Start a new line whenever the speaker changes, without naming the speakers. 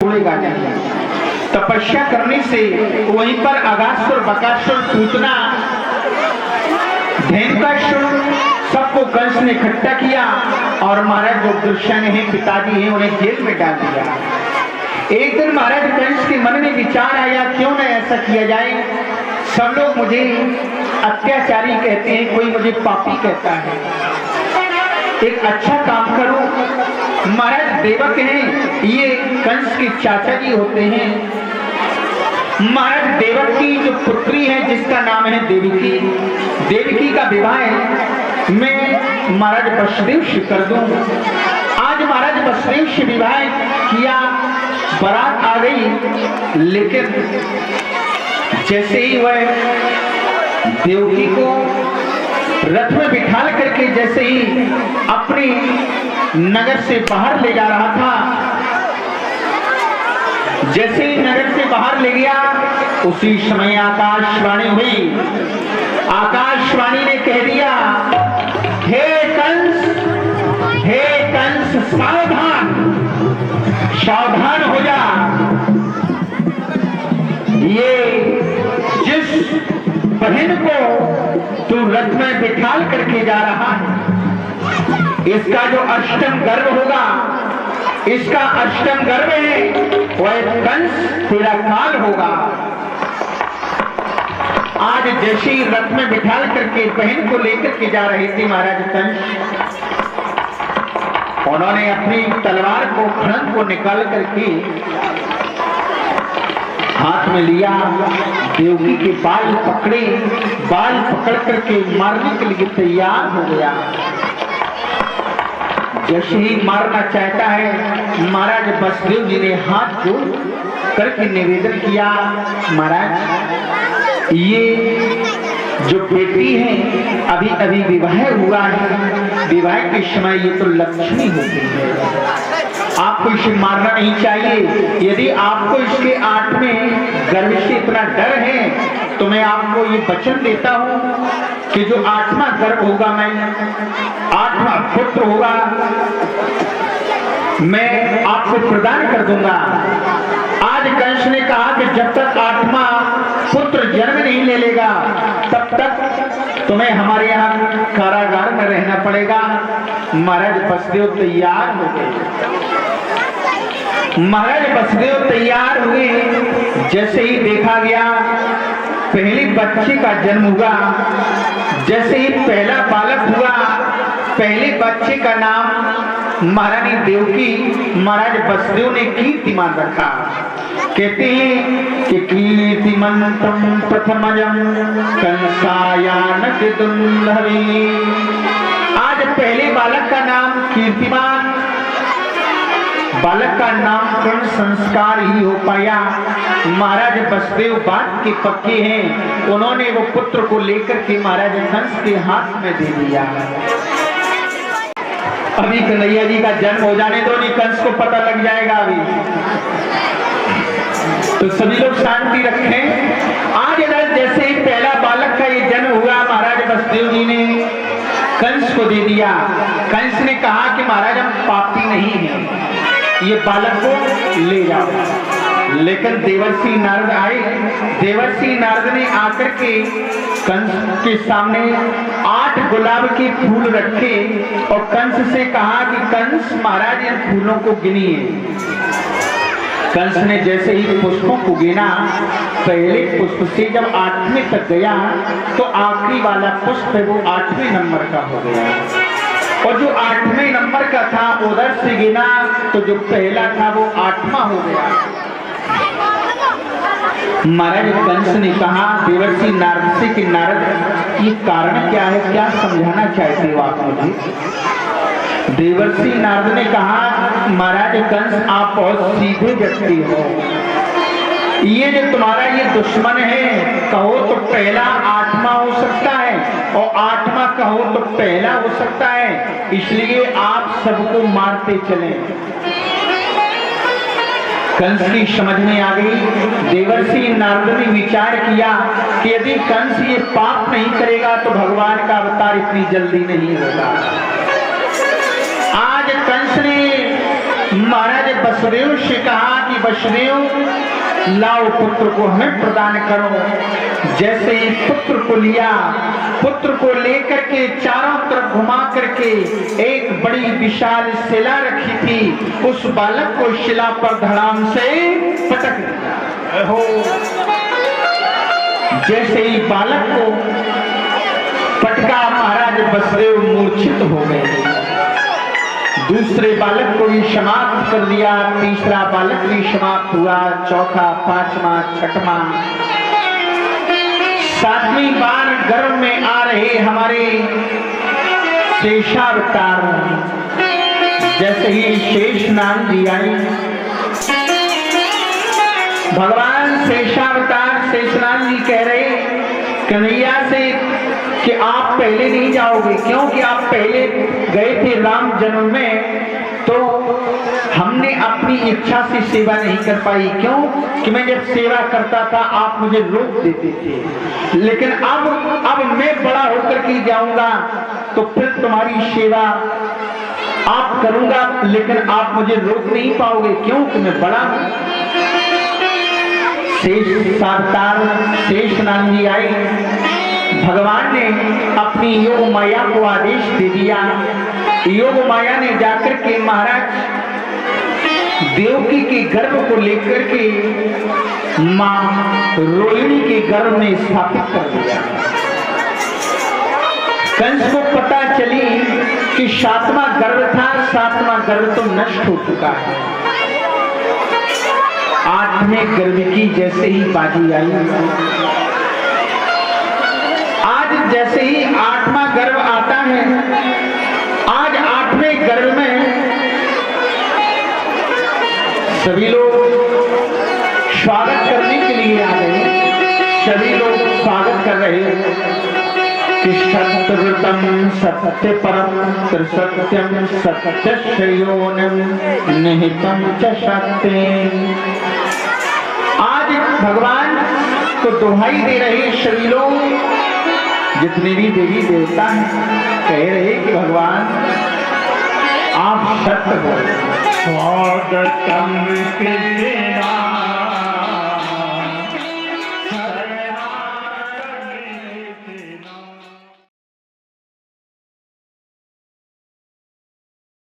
छोड़ेगा नहीं। तपस्या करने से वहीं पर अगासुर बकासुर पूतना धेनुकासुर सबको कंस ने इकट्ठा किया और महाराज जो दुष्यंत हैं पिताजी हैं उन्हें जेल में डाल दिया। एक दिन महाराज कंस के मन में विचार आया क्यों न ऐसा किया जाए। सब लोग मुझे अत्याचारी कहते हैं, कोई मुझे पापी कहता है, एक अच्छा काम करूं। महाराज देवक हैं, ये कंस के चाचा जी होते हैं। महाराज देवक की जो पुत्री है जिसका नाम है देवकी, देवकी का विवाह मैं महाराज वसुदेव से कर दूं। आज महाराज वसुदेव से विवाह किया, बारात आ गई, लेकिन जैसे ही वह देवकी को रथ में बिठाल करके जैसे ही अपने नगर से बाहर ले जा रहा था, जैसे ही नगर से बाहर ले गया उसी समय आकाशवाणी हुई। आकाशवाणी ने कह दिया, हे कंस सावधान, सावधान हो जा। ये जिस बहन को तू रथ में बिठाल करके जा रहा है, इसका जो अष्टम गर्भ होगा, इसका अष्टम गर्भ है वह कंस तेरा काल होगा। आज जैसे ही रथ में बिठाल करके बहन को लेकर के जा रहे थे महाराज कंस, उन्होंने अपनी तलवार को खड़ंग को निकाल करके हाथ में लिया, देवकी के बाल पकड़े, बाल पकड़ करके मारने के लिए तैयार हो गया। जैसे ही मारना चाहता है, महाराज वसुदेव जी ने हाथ जोड़ करके निवेदन किया, महाराज ये जो बेटी है अभी अभी विवाह हुआ है, विवाह के समय ये तो लक्ष्मी होती है, आपको इसे मारना नहीं चाहिए। यदि आपको इसके 8वें गर्भ से इतना डर है तो मैं आपको ये वचन देता हूँ कि जो 8वां गर्भ होगा, मैं 8वां पुत्र होगा, मैं आपको प्रदान कर दूंगा। आज कंस ने कहा कि जब तक 8वां पुत्र जन्म नहीं ले लेगा तब तक तुम्हें हमारे यहाँ कारागार में रहना पड़ेगा। महाराज वसुदेव तैयार हो गए। महाराज वसुदेव तैयार हुए। जैसे ही देखा गया पहले बच्चे का जन्म हुआ, जैसे ही पहला बालक हुआ, पहले बच्चे का नाम महारानी देवकी महाराज वसुदेव ने कीर्तिमान रखा। कहते हैं कि कीर्तिमंतम प्रथमजम कंसायानक दुर्लभे। आज पहले बालक का नाम कीर्तिमान, बालक का नामकरण संस्कार ही हो पाया। महाराज वसुदेव बात के पक्के हैं, उन्होंने वो पुत्र को लेकर के महाराज कंस के हाथ में दे दिया। अभी कन्हैया जी का जन्म हो जाने दो, नहीं कंस को पता लग जाएगा अभी, तो सभी लोग शांति रखें। आज इधर जैसे ही पहला बालक का ये जन्म हुआ, महाराज वसुदेव जी ने कंस को दे दिया। कंस ने कहा कि महाराज हम पापी नहीं हैं, ये बालक को ले जाओ। लेकिन देवर्षि नारद आए। देवर्षि नारद ने आकर के कंस के सामने 8 गुलाब के फूल रखे और कंस से कहा कि कंस महाराज इन फूलों को गिनिए। कंस ने जैसे ही पुष्पों को गिना, पहले पुष्प से जब 8वें तक गया तो आखिरी वाला पुष्प है वो 8वें नंबर का हो गया, और जो 8वें नंबर का था उधर से गिना तो जो पहला था वो 8वां हो गया। महाराज कंस ने कहा देवर्षि नारद से कि नारद ये कारण क्या है, क्या समझाना चाहते हो आप मुझे। देवर्षि नारद ने कहा महाराज कंस आप बहुत सीधे व्यक्ति हो, ये जो तुम्हारा ये दुश्मन है, कहो तो पहला 8वां हो सकता है और 8वां कहो तो पहला हो सकता है, इसलिए आप सबको मारते चलें। कंस की समझ में आ गई। देवर्षि नारद ने विचार किया कि यदि कंस ये पाप नहीं करेगा तो भगवान का अवतार इतनी जल्दी नहीं होगा। आज कंस ने महाराज वसुदेव से कहा कि वसुदेव लाओ पुत्र को हमें प्रदान करो। जैसे ही पुत्र को लिया, पुत्र को लेकर के चारों तरफ घुमा करके एक बड़ी विशाल शिला रखी थी, उस बालक को शिला पर धड़ाम से पटक दिया। हो जैसे ही बालक को पटका, महाराज वसुदेव मूर्छित हो गए। दूसरे बालक को भी समाप्त कर दिया, तीसरा बालक भी समाप्त हुआ, चौथा, पांचवा, छठवां, सातवीं बार गर्भ में आ रहे हमारे शेषावतार। जैसे ही शेषनाग जी आए, भगवान शेषावतार शेषनाग जी कह रहे कन्हैया से कि आप पहले नहीं जाओगे, क्योंकि आप पहले गए थे राम जन्म में, तो हमने अपनी इच्छा से सेवा नहीं कर पाई। क्यों कि मैं जब सेवा करता था आप मुझे रोक देते थे, लेकिन अब मैं बड़ा होकर के जाऊंगा तो फिर तुम्हारी सेवा आप करूंगा, लेकिन आप मुझे रोक नहीं पाओगे क्योंकि मैं बड़ा हूं। शेषनाग जी आए, भगवान ने अपनी योग माया को आदेश दे दिया। योग माया ने जाकर के महाराज देवकी के गर्भ को लेकर के मां रोहिणी के गर्भ में स्थापित कर दिया। कंस को पता चली कि सातवां गर्भ था, सातवां गर्भ तो नष्ट हो चुका है। आठवें गर्भ की जैसे ही बाजी आई, आज जैसे ही आठवां गर्भ आता है, आज आठवें गर्भ में सभी लोग स्वागत करने के लिए आ गए। सभी लोग स्वागत कर रहे कि सत्यव्रतम सत्य परम त्रिसत्यम सत्यशयोनिम निहितम च शक्ति। आज भगवान को दुहाई दे रहे सभी लोग, जितने भी देवी देवता हैं, कह रहे कि भगवान आप सत्य बोले। स्वागतम